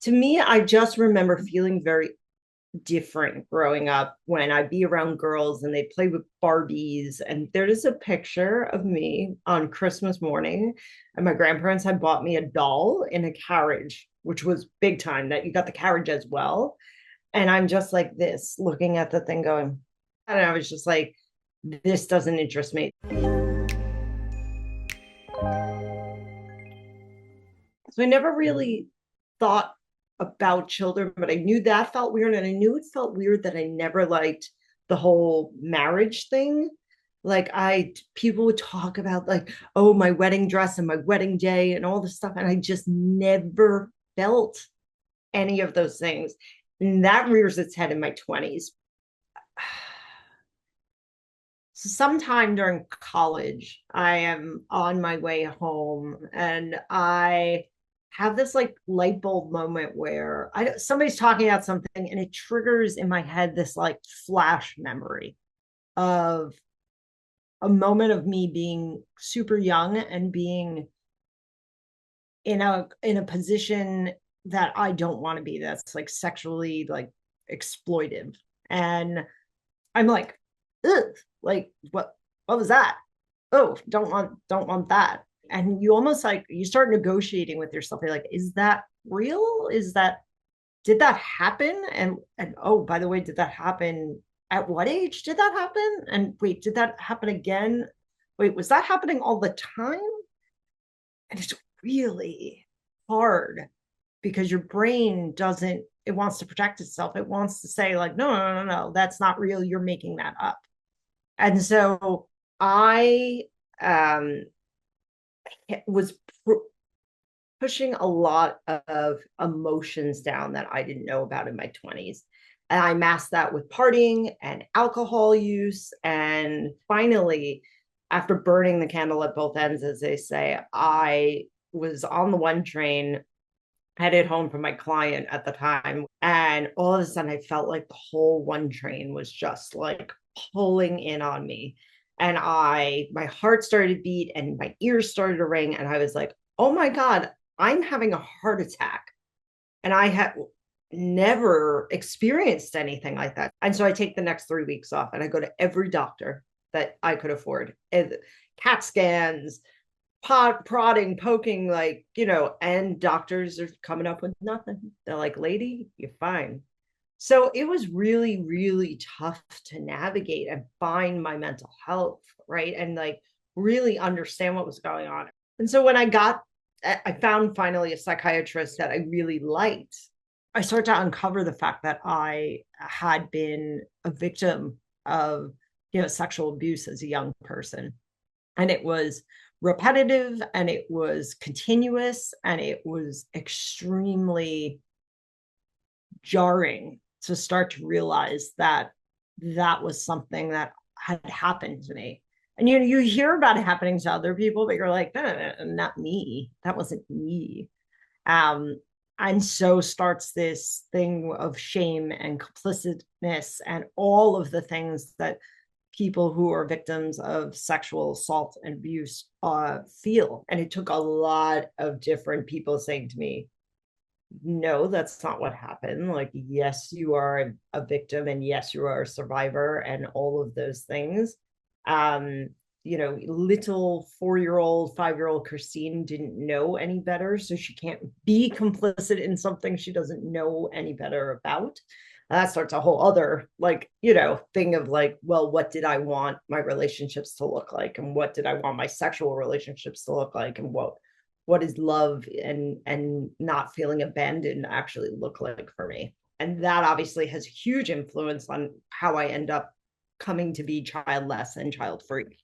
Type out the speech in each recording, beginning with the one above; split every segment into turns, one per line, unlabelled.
To me, I just remember feeling very different growing up when I'd be around girls and they'd play with Barbies. And there is a picture of me on Christmas morning, and my grandparents had bought me a doll in a carriage, which was big time that you got the carriage as well. And I'm just like this, looking at the thing going, and I was just like, this doesn't interest me. So I never really thought about children, but I knew that felt weird. And I knew it felt weird that I never liked the whole marriage thing. People would talk about like, oh, my wedding dress and my wedding day and all this stuff. And I just never felt any of those things. And that rears its head in my 20s. So sometime during college, I am on my way home and I have this like light bulb moment where somebody's talking about something and it triggers in my head this like flash memory of a moment of me being super young and being in a position that I don't want to be, that's like sexually like exploitive. And I'm like, ugh, like what was that? Oh, don't want that. And you almost like you start negotiating with yourself. You're like, is that real? Did that happen? And oh, by the way, did that happen? At what age did that happen? And wait, did that happen again? Wait, was that happening all the time? And it's really hard because your brain doesn't, it wants to protect itself. It wants to say, like, no, no, no, no, that's not real. You're making that up. And so I um, was pushing a lot of emotions down that I didn't know about in my 20s. And I masked that with partying and alcohol use. And finally, after burning the candle at both ends, as they say, I was on the one train headed home from my client at the time. And all of a sudden, I felt like the whole one train was just like pulling in on me. And my heart started to beat and my ears started to ring. And I was like, oh my God, I'm having a heart attack. And I had never experienced anything like that. And so I take the next 3 weeks off and I go to every doctor that I could afford. And CAT scans, prodding, poking, like, and doctors are coming up with nothing. They're like, lady, you're fine. So it was really, really tough to navigate and find my mental health, right? And like really understand what was going on. And so when I found finally a psychiatrist that I really liked. I started to uncover the fact that I had been a victim of, sexual abuse as a young person. And it was repetitive and it was continuous and it was extremely jarring to start to realize that that was something that had happened to me. And you hear about it happening to other people, but you're like, no, no, no, not me. That wasn't me. Um, and so starts this thing of shame and complicitness and all of the things that people who are victims of sexual assault and abuse feel. And it took a lot of different people saying to me, no, that's not what happened. Like, yes, you are a victim, and yes, you are a survivor, and all of those things. Um, little 4-year-old, 5-year-old Christine didn't know any better, so she can't be complicit in something she doesn't know any better about. And that starts a whole other, like, thing of like, well, what did I want my relationships to look like, and what did I want my sexual relationships to look like, and what is love and not feeling abandoned actually look like for me. And that obviously has huge influence on how I end up coming to be childless and child free.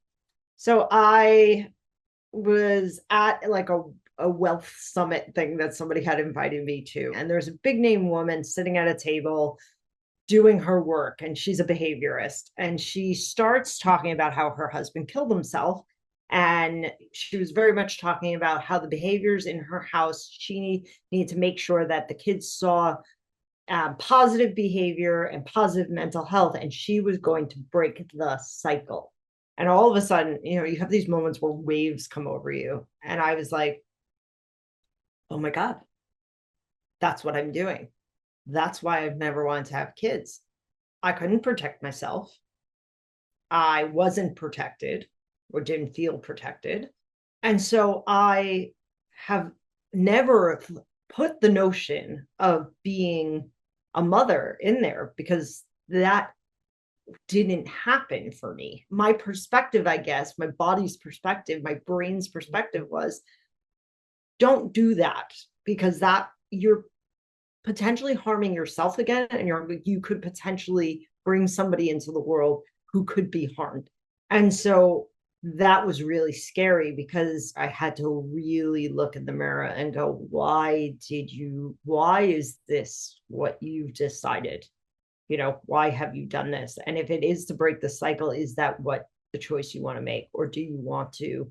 So I was at like a wealth summit thing that somebody had invited me to. And there's a big name woman sitting at a table doing her work, and she's a behaviorist. And she starts talking about how her husband killed himself. And she was very much talking about how the behaviors in her house, she needed to make sure that the kids saw positive behavior and positive mental health, and she was going to break the cycle. And all of a sudden, you have these moments where waves come over you. And I was like, oh my God, that's what I'm doing. That's why I've never wanted to have kids. I couldn't protect myself. I wasn't protected or didn't feel protected. And so I have never put the notion of being a mother in there because that didn't happen for me. My perspective, I guess, my body's perspective, my brain's perspective was don't do that because that you're potentially harming yourself again and you could potentially bring somebody into the world who could be harmed. And so that was really scary because I had to really look in the mirror and go, why is this what you've decided? Why have you done this? And if it is to break the cycle, is that what the choice you want to make? Or do you want to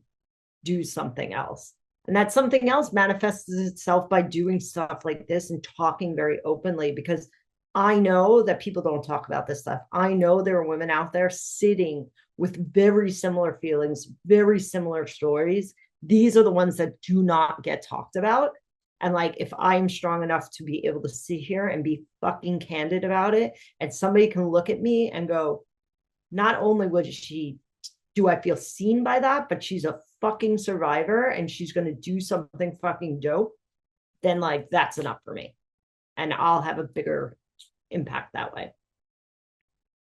do something else? And that something else manifests itself by doing stuff like this and talking very openly because I know that people don't talk about this stuff. I know there are women out there sitting with very similar feelings, very similar stories. These are the ones that do not get talked about. And like, if I'm strong enough to be able to sit here and be fucking candid about it, and somebody can look at me and go, not only do I feel seen by that, but she's a fucking survivor and she's going to do something fucking dope, then like, that's enough for me. And I'll have a bigger impact that way.